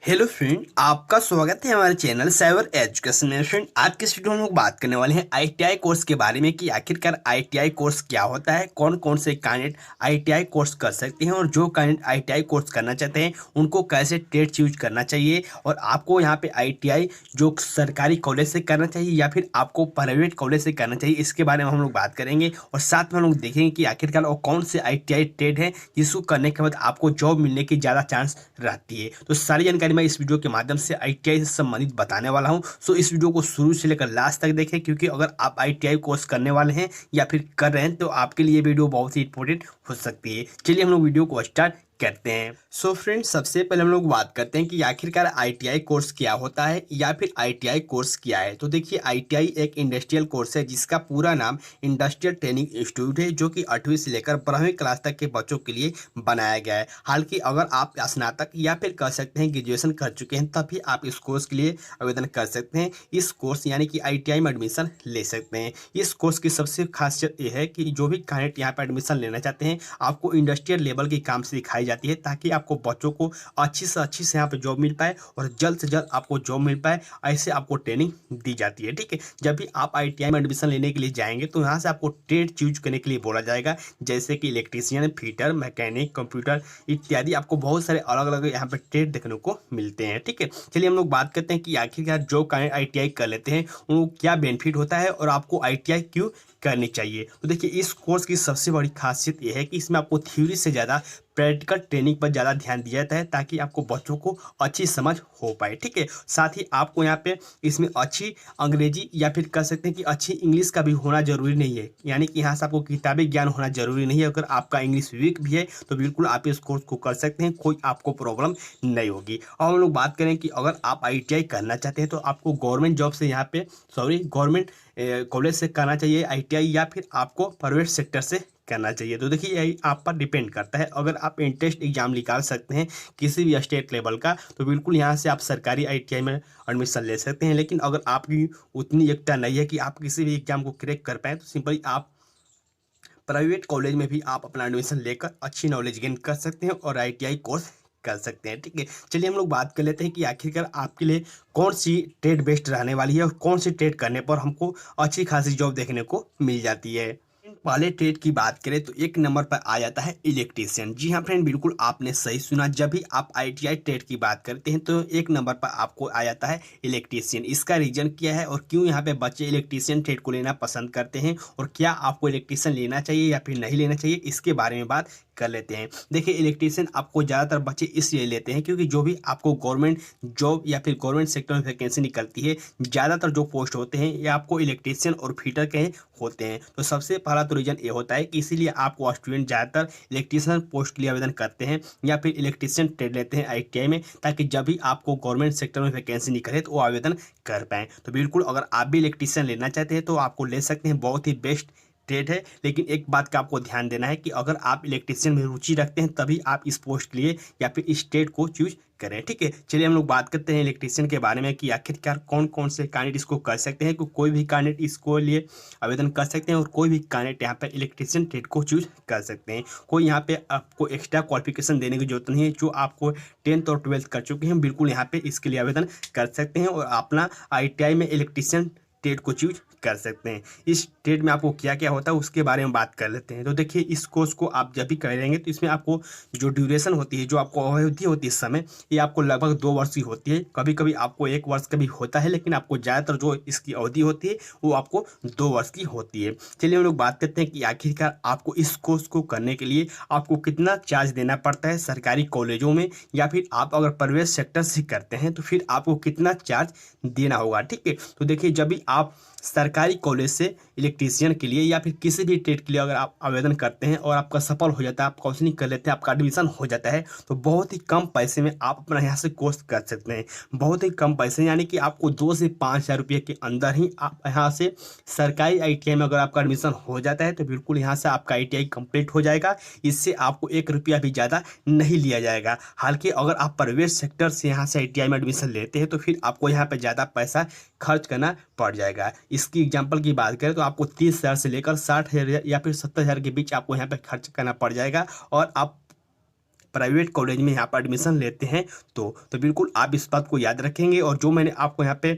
Hello friend, आपका स्वागत है हमारे चैनल साइबर एजुकेशन में। फ्रेंड, आज के इस वीडियो में हम लोग बात करने वाले हैं आईटीआई कोर्स के बारे में कि आखिरकार आईटीआई कोर्स क्या होता है, कौन कौन से कैंडिडेट आईटीआई कोर्स कर सकते हैं और जो कैंडिडेट आईटीआई कोर्स करना चाहते हैं उनको कैसे ट्रेड चूज करना चाहिए और आपको यहाँ पे आईटीआई जो सरकारी कॉलेज से करना चाहिए या फिर आपको प्राइवेट कॉलेज से करना चाहिए, इसके बारे में हम लोग बात करेंगे। और साथ में हम लोग देखेंगे कि आखिरकार और कौन से आईटीआई ट्रेड है जिसको करने के बाद आपको जॉब मिलने की ज़्यादा चांस रहती है। तो सारी जानकारी मैं इस वीडियो के माध्यम से आईटीआई से संबंधित बताने वाला हूं। सो इस वीडियो को शुरू से लेकर लास्ट तक देखें, क्योंकि अगर आप आईटीआई कोर्स करने वाले हैं या फिर कर रहे हैं तो आपके लिए वीडियो बहुत ही इंपॉर्टेंट हो सकती है। चलिए हम लोग वीडियो को स्टार्ट करते हैं। सो फ्रेंड्स, सबसे पहले हम लोग बात करते हैं कि आखिरकार आईटीआई कोर्स क्या होता है या फिर आईटीआई कोर्स क्या है। तो देखिए, आईटीआई एक इंडस्ट्रियल कोर्स है जिसका पूरा नाम इंडस्ट्रियल ट्रेनिंग इंस्टीट्यूट है, जो कि 8वीं से लेकर 12वीं क्लास तक के बच्चों के लिए बनाया गया है। हालांकि अगर आप स्नातक या फिर कह सकते हैं ग्रेजुएशन कर चुके हैं तभी आप इस कोर्स के लिए आवेदन कर सकते हैं। इस कोर्स यानी कि आईटीआई में एडमिशन ले सकते हैं। इस कोर्स की सबसे खासियत यह है कि जो भी कैंडिडेट यहाँ पर एडमिशन लेना चाहते हैं, आपको इंडस्ट्रियल लेवल के काम से दिखाई जाती है ताकि आपको बच्चों को अच्छी से यहाँ पे जॉब मिल पाए और जल्द से जल्द आपको जॉब मिल पाए। ऐसे आपको ट्रेनिंग दी जाती है। ठीक है, जब भी आप आईटीआई में एडमिशन लेने के लिए जाएंगे तो यहाँ से आपको ट्रेड चूज करने के लिए बोला जाएगा, जैसे कि इलेक्ट्रीशियन, फिटर, मैकेनिक, कंप्यूटर इत्यादि। आपको बहुत सारे अलग अलग यहाँ पे ट्रेड देखने को मिलते हैं। ठीक है, चलिए हम लोग बात करते हैं कि आखिरकार जो आईटीआई कर लेते हैं उनको क्या बेनिफिट होता है और आपको आईटीआई क्यों करनी चाहिए। तो देखिए, इस कोर्स की सबसे बड़ी खासियत यह है कि इसमें आपको थ्योरी से ज़्यादा प्रैक्टिकल ट्रेनिंग पर ज़्यादा ध्यान दिया जाता है ताकि आपको बच्चों को अच्छी समझ हो पाए। ठीक है, साथ ही आपको यहाँ पे इसमें अच्छी अंग्रेजी या फिर कह सकते हैं कि अच्छी इंग्लिश का भी होना जरूरी नहीं है, यानी कि यहाँ से आपको किताबी ज्ञान होना जरूरी नहीं है। अगर आपका इंग्लिश वीक भी है तो बिल्कुल आप इस कोर्स को कर सकते हैं, कोई आपको प्रॉब्लम नहीं होगी। और हम लोग बात करें कि अगर आप आईटीआई करना चाहते हैं तो आपको गवर्नमेंट जॉब से यहाँ पे गवर्नमेंट कॉलेज से करना चाहिए आईटीआई या फिर आपको प्राइवेट सेक्टर से करना चाहिए। तो देखिए, यही आप पर डिपेंड करता है। अगर आप इंट्रेंस एग्जाम निकाल सकते हैं किसी भी स्टेट लेवल का तो बिल्कुल यहाँ से आप सरकारी आईटीआई में एडमिशन ले सकते हैं। लेकिन अगर आपकी उतनी एकता नहीं है कि आप किसी भी एग्जाम को क्रैक कर पाएँ तो सिंपली आप प्राइवेट कॉलेज में भी आप अपना एडमिशन लेकर अच्छी नॉलेज गेन कर सकते हैं और आईटीआई कोर्स कर सकते हैं। ठीक है, चलिए हम लोग बात कर लेते हैं कि आखिरकार आपके लिए कौन सी ट्रेड बेस्ट रहने वाली है और कौन सी ट्रेड करने पर हमको अच्छी खासी जॉब देखने को मिल जाती है। पहले ट्रेड की बात करें तो एक नंबर पर आ जाता है इलेक्ट्रीशियन। जी हाँ फ्रेंड, बिल्कुल आपने सही सुना। जब भी आप आईटीआई ट्रेड की बात करते हैं तो एक नंबर पर आपको आ जाता है इलेक्ट्रीशियन। इसका रीजन क्या है और क्यों यहाँ पे बच्चे इलेक्ट्रीशियन ट्रेड को लेना पसंद करते हैं और क्या आपको इलेक्ट्रीशियन लेना चाहिए या फिर नहीं लेना चाहिए, इसके बारे में बात कर लेते हैं। देखिए, इलेक्ट्रीशियन आपको ज़्यादातर बच्चे इसलिए लेते हैं क्योंकि जो भी आपको गवर्नमेंट जॉब या फिर गवर्नमेंट सेक्टर में वैकेंसी निकलती है, ज़्यादातर जो पोस्ट होते हैं ये आपको इलेक्ट्रीशियन और फिटर के होते हैं। तो सबसे पहला तो रीजन ये होता है कि इसीलिए आपको स्टूडेंट ज़्यादातर इलेक्ट्रीशियन पोस्ट के लिए आवेदन करते हैं या फिर इलेक्ट्रीशियन ट्रेड लेते हैं आईटीआई में, ताकि जब भी आपको गवर्नमेंट सेक्टर में वैकेंसी निकले तो वो आवेदन कर पाएँ। तो बिल्कुल अगर आप भी इलेक्ट्रीशियन लेना चाहते हैं तो आपको ले सकते हैं, बहुत ही बेस्ट ट्रेड है। लेकिन एक बात का आपको ध्यान देना है कि अगर आप इलेक्ट्रीशियन में रुचि रखते हैं तभी आप इस पोस्ट के लिए या फिर इस ट्रेड को चूज करें। ठीक है, चलिए हम लोग बात करते हैं इलेक्ट्रीशियन के बारे में कि आखिरकार कौन कौन से कैंडिडेट इसको कर सकते हैं। कोई भी कैंडिडेट इसको लिए आवेदन कर सकते हैं और कोई भी कैंडिडेट यहाँ पर इलेक्ट्रीशियन ट्रेड को चूज कर सकते हैं। कोई यहाँ पे आपको एक्स्ट्रा क्वालिफिकेशन देने की जरूरत नहीं है। जो आपको 10th और 12th कर चुके हैं बिल्कुल यहाँ पे इसके लिए आवेदन कर सकते हैं और अपना आईटीआई में इलेक्ट्रीशियन ट्रेड को चूज कर सकते हैं। इस ट्रेड में आपको क्या क्या होता है उसके बारे में बात कर लेते हैं। तो देखिए, इस कोर्स को आप जब भी करेंगे तो इसमें आपको जो ड्यूरेशन होती है, जो आपको अवधि होती है इस समय, ये आपको लगभग 2 वर्ष की होती है। कभी कभी आपको 1 वर्ष का भी होता है, लेकिन आपको ज़्यादातर जो इसकी अवधि होती है वो आपको 2 वर्ष की होती है। चलिए हम लोग बात करते हैं कि आखिरकार आपको इस कोर्स को करने के लिए आपको कितना चार्ज देना पड़ता है सरकारी कॉलेजों में, या फिर आप अगर प्राइवेट सेक्टर से करते हैं तो फिर आपको कितना चार्ज देना होगा। ठीक है, तो देखिए, जब भी आप सरकारी कॉलेज से इलेक्ट्रीशियन के लिए या फिर किसी भी ट्रेड के लिए अगर आप आवेदन करते हैं और आपका सफल हो जाता है, आप काउंसलिंग कर लेते हैं, आपका एडमिशन हो जाता है, तो बहुत ही कम पैसे में आप अपना यहाँ से कोर्स कर सकते हैं। बहुत ही कम पैसे, यानी कि आपको 2 से 5 हज़ार रुपये के अंदर ही आप यहाँ से सरकारी आईटीआई में अगर आपका एडमिशन हो जाता है तो बिल्कुल यहाँ से आपका आईटीआई कंप्लीट हो जाएगा। इससे आपको 1 रुपया भी ज़्यादा नहीं लिया जाएगा। हालांकि अगर आप प्राइवेट सेक्टर से यहाँ से आईटीआई में एडमिशन लेते हैं तो फिर आपको यहाँ पर ज़्यादा पैसा खर्च करना पड़ जाएगा। इसकी एग्जांपल की बात करें तो आपको 30,000 से लेकर 60,000 या फिर 70,000 के बीच आपको यहाँ पे खर्च करना पड़ जाएगा और आप प्राइवेट कॉलेज में यहाँ पर एडमिशन लेते हैं तो बिल्कुल आप इस बात को याद रखेंगे। और जो मैंने आपको यहाँ पे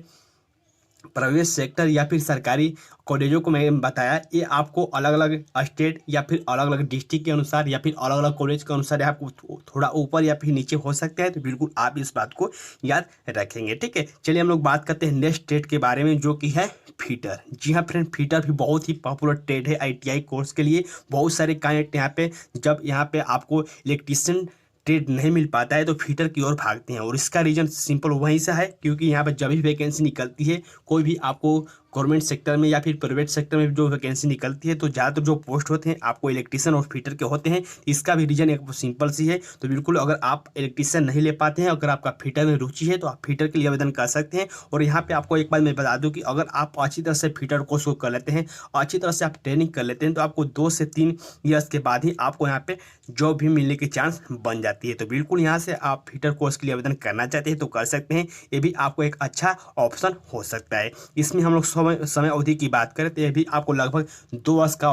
प्राइवेट सेक्टर या फिर सरकारी कॉलेजों को मैं बताया, ये आपको अलग अलग स्टेट या फिर अलग अलग डिस्ट्रिक्ट के अनुसार या फिर अलग अलग कॉलेज के अनुसार आपको थोड़ा ऊपर या फिर नीचे हो सकता है, तो बिल्कुल आप इस बात को याद रखेंगे। ठीक है, चलिए हम लोग बात करते हैं नेक्स्ट ट्रेड के बारे में, जो कि है फीटर। जी हाँ फ्रेंड, फीटर भी बहुत ही पॉपुलर ट्रेड है आईटीआई कोर्स के लिए। बहुत सारे कैंडिडेट यहाँ पे, जब यहाँ पे आपको इलेक्ट्रीशियन ट्रेड नहीं मिल पाता है तो फीटर की ओर भागते हैं, और इसका रीजन सिंपल वहीं से है, क्योंकि यहाँ पर जब भी वैकेंसी निकलती है, कोई भी आपको गवर्नमेंट सेक्टर में या फिर प्राइवेट सेक्टर में जो वैकेंसी निकलती है, तो ज़्यादातर जो पोस्ट होते हैं आपको इलेक्ट्रीशियन और फीटर के होते हैं। इसका भी रीजन एक सिंपल सी है। तो बिल्कुल अगर आप इलेक्ट्रीशियन नहीं ले पाते हैं, अगर आपका फीटर में रुचि है, तो आप फीटर के लिए आवेदन कर सकते हैं। और यहाँ पे आपको एक बात मैं बता दूँ कि अगर आप अच्छी तरह से फीटर कोर्स को कर लेते हैं, अच्छी तरह से आप ट्रेनिंग कर लेते हैं, तो आपको 2 से 3 ईयर्स के बाद ही आपको यहाँ पे जॉब भी मिलने की चांस बन जाती है। तो बिल्कुल यहाँ से आप फीटर कोर्स के लिए आवेदन करना चाहते हैं तो कर सकते हैं, ये भी आपको एक अच्छा ऑप्शन हो सकता है। इसमें हम लोग समय अवधि की बात करें तो यह भी आपको लगभग 2 वर्ष का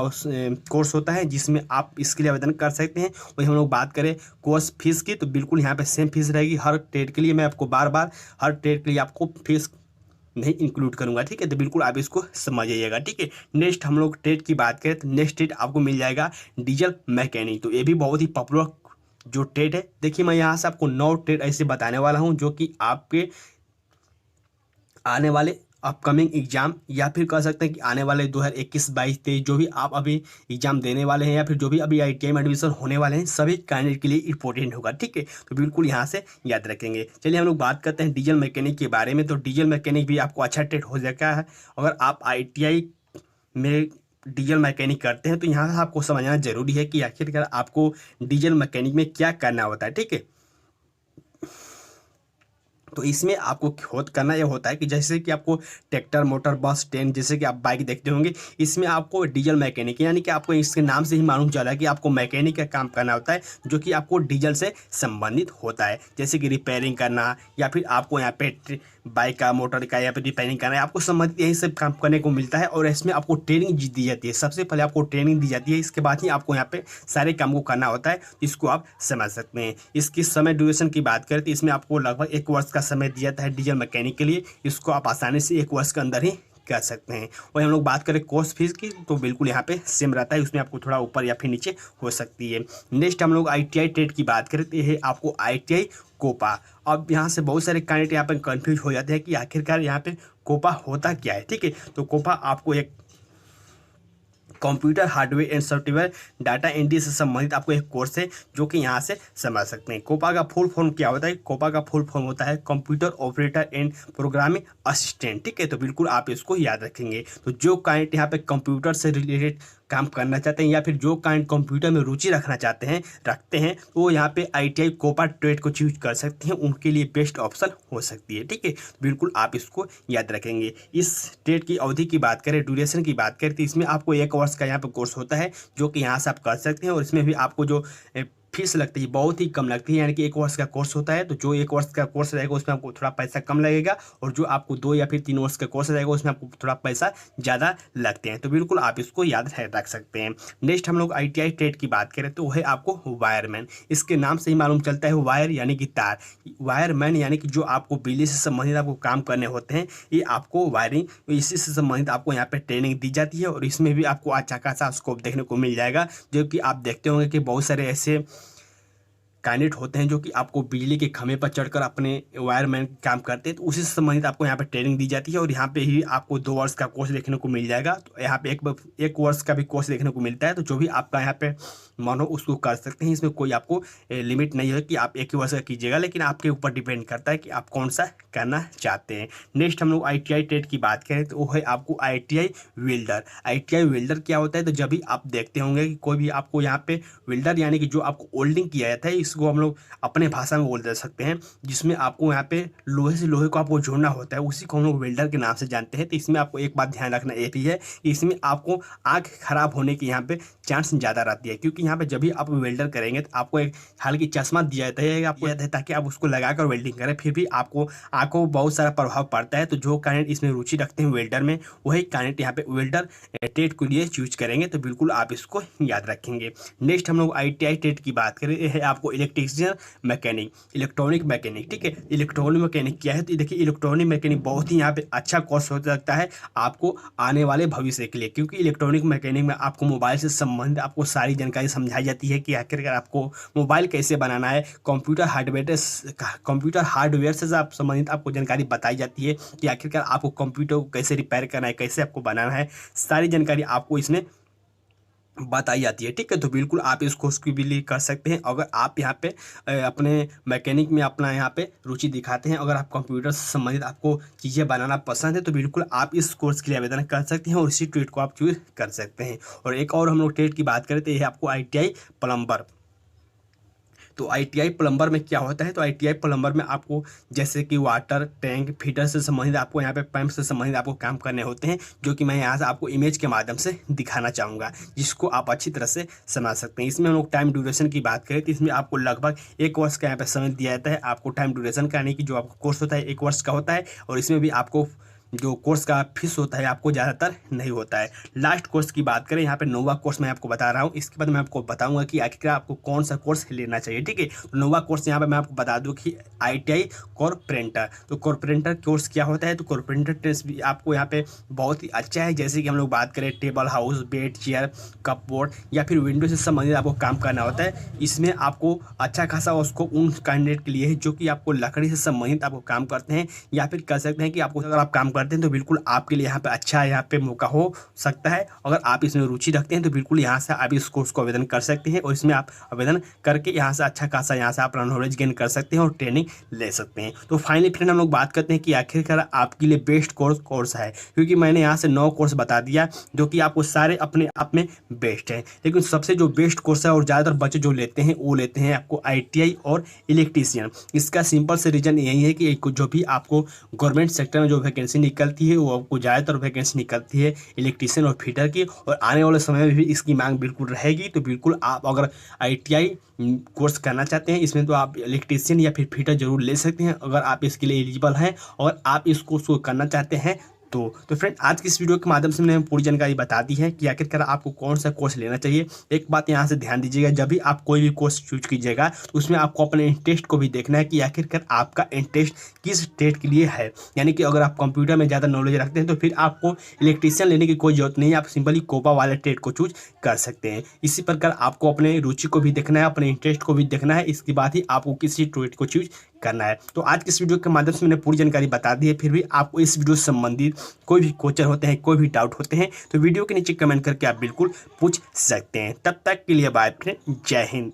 कोर्स होता है, जिसमें आप इसके लिए आवेदन कर सकते हैं। वही हम लोग बात करें कोर्स फीस की, तो बिल्कुल यहाँ पे सेम फीस रहेगी हर ट्रेड के लिए। मैं आपको बार बार हर ट्रेड के लिए आपको फीस नहीं इंक्लूड करूंगा, ठीक है, तो बिल्कुल आप इसको समझ जाइएगा। ठीक है, नेक्स्ट हम लोग ट्रेड की बात करें तो नेक्स्ट ट्रेड आपको मिल जाएगा डीजल मैकेनिक। तो ये भी बहुत ही पॉपुलर जो ट्रेड है। देखिए मैं यहाँ से आपको 9 ट्रेड ऐसे बताने वाला हूँ जो कि आपके आने वाले अपकमिंग एग्जाम या फिर कह सकते हैं कि आने वाले 2021, 22, 23 जो भी आप अभी एग्जाम देने वाले हैं या फिर जो भी अभी आईटीआई में एडमिशन होने वाले हैं, सभी कैंडिडेट के लिए इंपॉर्टेंट होगा। ठीक है, तो बिल्कुल यहाँ से याद रखेंगे। चलिए हम लोग बात करते हैं डीजल मैकेनिक के बारे में। तो डीजल मैकेनिक भी आपको अच्छा ट्रेड हो जाता है। अगर आप आईटीआई में डीजल मैकेनिक करते हैं तो यहाँ से आपको समझना जरूरी है कि आखिरकार आपको डीजल मैकेनिक में क्या करना होता है। ठीक है, तो इसमें आपको खोज करना यह होता है कि जैसे कि आपको ट्रैक्टर, मोटर, बस, ट्रेन, जैसे कि आप बाइक देखते होंगे, इसमें आपको डीजल मैकेनिक यानी कि आपको इसके नाम से ही मालूम चला है कि आपको मैकेनिक का काम करना होता है, जो कि आपको डीजल से संबंधित होता है। जैसे कि रिपेयरिंग करना या फिर आपको यहाँ पे बाइक का, मोटर का या फिर रिपेयरिंग करना है, आपको संबंधित यही सब काम करने को मिलता है। और इसमें आपको ट्रेनिंग दी जाती है। सबसे पहले आपको ट्रेनिंग दी जाती है, इसके बाद ही आपको यहाँ पे सारे काम को करना होता है, इसको आप समझ सकते हैं। इसकी समय ड्यूरेशन की बात करें तो इसमें आपको लगभग 1 वर्ष का समय दिया जाता है डीजल मैकेनिक के लिए। इसको आप आसानी से 1 वर्ष के अंदर ही कर सकते हैं। वही हम लोग बात करें कोर्स फीस की, तो बिल्कुल यहाँ पे सेम रहता है, उसमें आपको थोड़ा ऊपर या फिर नीचे हो सकती है। नेक्स्ट हम लोग आईटीआई ट्रेड की बात करें तो ये आपको आईटीआई कोपा। अब यहाँ से बहुत सारे कैंडिडेट यहाँ पे कंफ्यूज हो जाते हैं कि आखिरकार यहाँ पे कोपा होता क्या है। ठीक है, तो कोपा आपको एक computer hardware and software data entry से संबंधित आपको एक कोर्स है, जो कि यहाँ से समझ सकते हैं। कोपा का फुल फॉर्म क्या होता है? कोपा का फुल फॉर्म होता है computer operator and programming assistant. ठीक है, तो बिल्कुल आप इसको याद रखेंगे। तो जो कैंडिडेट यहाँ पे कंप्यूटर से रिलेटेड काम करना चाहते हैं या फिर जो कैंडिडेट कंप्यूटर में रुचि रखते हैं तो वो यहाँ पे आईटीआई कोपा ट्रेड को चूज कर सकते हैं, उनके लिए बेस्ट ऑप्शन हो सकती है। ठीक है, बिल्कुल आप इसको याद रखेंगे। इस ट्रेड की अवधि की बात करें, ड्यूरेशन की बात करें, तो इसमें आपको 1 वर्ष का यहाँ पे कोर्स होता है, जो कि यहाँ से आप कर सकते हैं। और इसमें भी आपको जो फीस लगती है बहुत ही कम लगती है, यानी कि 1 वर्ष का कोर्स होता है। तो जो 1 वर्ष का कोर्स रहेगा उसमें आपको थोड़ा पैसा कम लगेगा, और जो आपको 2 या फिर 3 वर्ष का कोर्स रहेगा उसमें आपको थोड़ा पैसा ज़्यादा लगते हैं। तो बिल्कुल आप इसको याद रख सकते हैं। नेक्स्ट हम लोग आईटीआई ट्रेड की बात करें तो वह है आपको वायरमैन। इसके नाम से ही मालूम चलता है, वायर यानी कि तार। वायरमैन यानी कि जो आपको बिजली से संबंधित आपको काम करने होते हैं, ये आपको वायरिंग इसी से संबंधित आपको यहाँ पे ट्रेनिंग दी जाती है। और इसमें भी आपको अच्छा खासा स्कोप देखने को मिल जाएगा, जो कि आप देखते होंगे कि बहुत सारे ऐसे कैंडिडेट होते हैं जो कि आपको बिजली के खंभे पर चढ़कर अपने वायरमैन काम करते हैं, तो उसी से संबंधित आपको यहाँ पे ट्रेनिंग दी जाती है। और यहाँ पे ही आपको 2 वर्ष का कोर्स देखने को मिल जाएगा। तो यहाँ पे एक वर्ष का भी कोर्स देखने को मिलता है। तो जो भी आपका यहाँ पे मन हो उसको कर सकते हैं। इसमें कोई आपको लिमिट नहीं है कि आप 1 ही वर्ष का कीजिएगा, लेकिन आपके ऊपर डिपेंड करता है कि आप कौन सा करना चाहते हैं। नेक्स्ट हम लोग आईटीआई ट्रेड की बात करें तो वो है आपको आईटीआई वेल्डर। आईटीआई वेल्डर क्या होता है? तो जब भी आप देखते होंगे कि कोई भी आपको यहाँ पे वेल्डर यानी कि जो आपको वेल्डिंग किया जाता है, इसको हम लोग अपने भाषा में बोल दे सकते हैं, जिसमें आपको यहाँ पे लोहे से लोहे को आपको जोड़ना होता है, उसी को हम लोग वेल्डर के नाम से जानते हैं। तो इसमें आपको एक बात ध्यान रखना ये भी है कि इसमें आपको आँख खराब होने की यहाँ पे चांस ज़्यादा रहती है, क्योंकि यहाँ पे जब भी आप वेल्डर करेंगे तो आपको एक हल्की चश्मा दिया जाता है आपको ताकि आप उसको लगाकर वेल्डिंग करें, फिर भी आपको आँखों को बहुत सारा प्रभाव पड़ता है। तो जो कैंडिडेट इसमें रुचि रखते हैं वेल्डर में, वही कैंडिडेट यहाँ पे वेल्डर ट्रेड के लिए चूज करेंगे। तो बिल्कुल आप इसको याद रखेंगे। नेक्स्ट हम लोग आईटीआई ट्रेड की बात करें, यह है आपको इलेक्ट्रीशियन मैकेनिक, इलेक्ट्रॉनिक मैकेनिक, ठीक है। इलेक्ट्रॉनिक मैकेनिक क्या है, तो देखिए इलेक्ट्रॉनिक मैकेनिक बहुत ही यहाँ पे अच्छा कोर्स हो सकता है आपको आने वाले भविष्य के लिए, क्योंकि इलेक्ट्रॉनिक मैकेनिक में आपको मोबाइल से संबंधित आपको सारी जानकारी समझाई जाती है कि आखिरकार आपको मोबाइल कैसे बनाना है, कंप्यूटर हार्डवेयर से आप संबंधित आपको जानकारी बताई जाती है कि आखिरकार आपको कंप्यूटर को कैसे रिपेयर करना है, कैसे आपको बनाना है, सारी जानकारी आपको इसमें बताई जाती है, ठीक है। तो बिल्कुल आप इस कोर्स की भी कर सकते हैं अगर आप यहाँ पे अपने मैकेनिक में अपना यहाँ पे रुचि दिखाते हैं। अगर आप कंप्यूटर से संबंधित आपको चीज़ें बनाना पसंद है तो बिल्कुल आप इस कोर्स के लिए आवेदन कर सकते हैं और इसी ट्रेड को आप चूज कर सकते हैं। और एक और हम लोग ट्रेड की बात करें तो ये है आपको ITI प्लम्बर। तो ITI प्लम्बर में क्या होता है, तो ITI प्लम्बर में आपको जैसे कि वाटर टैंक फीडर से संबंधित आपको यहाँ पे पंप से संबंधित आपको काम करने होते हैं, जो कि मैं यहाँ से आपको इमेज के माध्यम से दिखाना चाहूँगा, जिसको आप अच्छी तरह से समझ सकते हैं। इसमें हम लोग टाइम ड्यूरेशन की बात करें तो इसमें आपको लगभग 1 वर्ष का यहाँ पे समय दिया जाता है आपको टाइम ड्यूरेशन का, यानी कि जो आपका कोर्स होता है 1 वर्ष का होता है। और इसमें भी आपको जो कोर्स का फीस होता है आपको ज़्यादातर नहीं होता है। लास्ट कोर्स की बात करें, यहाँ पे नोवा कोर्स मैं आपको बता रहा हूँ, इसके बाद मैं आपको बताऊंगा कि आखिरकार आपको कौन सा कोर्स लेना चाहिए, ठीक है। तो नोवा कोर्स यहाँ पे मैं आपको बता दूँ कि ITI कारपेंटर। तो कारपेंटर कोर्स क्या होता है, तो कारपेंटर टेस्ट भी आपको यहाँ पे बहुत ही अच्छा है। जैसे कि हम लोग बात करें table house, bed, chair, cupboard या फिर विंडो से संबंधित आपको काम करना होता है। इसमें आपको अच्छा खासा उसको उन कैंडिडेट के लिए है जो कि आपको लकड़ी से संबंधित आपको काम करते हैं, या फिर कह सकते हैं कि आपको अगर आप काम करते हैं तो बिल्कुल आपके लिए यहाँ पे अच्छा यहाँ पे मौका हो सकता है। अगर आप इसमें रुचि रखते हैं तो बिल्कुल यहाँ से आप इस कोर्स को आवेदन कर सकते हैं और इसमें आप आवेदन करके यहाँ से अच्छा खासा यहाँ से आप नॉलेज गेन कर सकते हैं और ट्रेनिंग ले सकते हैं। तो फाइनली फ्रेंड हम लोग बात करते हैं कि आखिरकार आपके लिए बेस्ट कोर्स है, क्योंकि मैंने यहाँ से 9 कोर्स बता दिया जो कि आपको सारे अपने आप में बेस्ट हैं, लेकिन सबसे जो बेस्ट कोर्स है और ज़्यादातर बच्चे जो लेते हैं वो लेते हैं आपको ITI और इलेक्ट्रीशियन। इसका सिंपल से रीज़न यही है कि जो भी आपको गवर्नमेंट सेक्टर में जो वैकेंसी निकलती है वो आपको ज़्यादातर वैकेंसी निकलती है इलेक्ट्रीशियन और फीडर की, और आने वाले समय में भी इसकी मांग बिल्कुल रहेगी। तो बिल्कुल आप अगर ITI कोर्स करना चाहते हैं इसमें तो आप इलेक्ट्रीशियन या फिर फीडर जरूर ले सकते हैं अगर आप इसके लिए एलिजिबल हैं और आप इस कोर्स को करना चाहते हैं। तो फ्रेंड आज की इस वीडियो के माध्यम से मैंने पूरी जानकारी बता दी है कि आखिरकार आपको कौन सा कोर्स लेना चाहिए। एक बात यहाँ से ध्यान दीजिएगा, जब भी आप कोई भी कोर्स चूज कीजिएगा तो उसमें आपको अपने इंटरेस्ट को भी देखना है कि आखिरकार आपका इंटरेस्ट किस ट्रेड के लिए है। यानी कि अगर आप कंप्यूटर में ज़्यादा नॉलेज रखते हैं तो फिर आपको इलेक्ट्रीशियन लेने की कोई जरूरत नहीं है, आप सिंपली कोपा वाले ट्रेड को चूज कर सकते हैं। इसी प्रकार आपको अपने रुचि को भी देखना है, अपने इंटरेस्ट को भी देखना है, इसके बाद ही आपको किसी ट्रेड को चूज करना है। तो आज की इस वीडियो के माध्यम से मैंने पूरी जानकारी बता दी है। फिर भी आपको इस वीडियो से संबंधित कोई भी क्वेश्चन होते हैं, कोई भी डाउट होते हैं तो वीडियो के नीचे कमेंट करके आप बिल्कुल पूछ सकते हैं। तब तक के लिए बाय फ्रेंड, जय हिंद।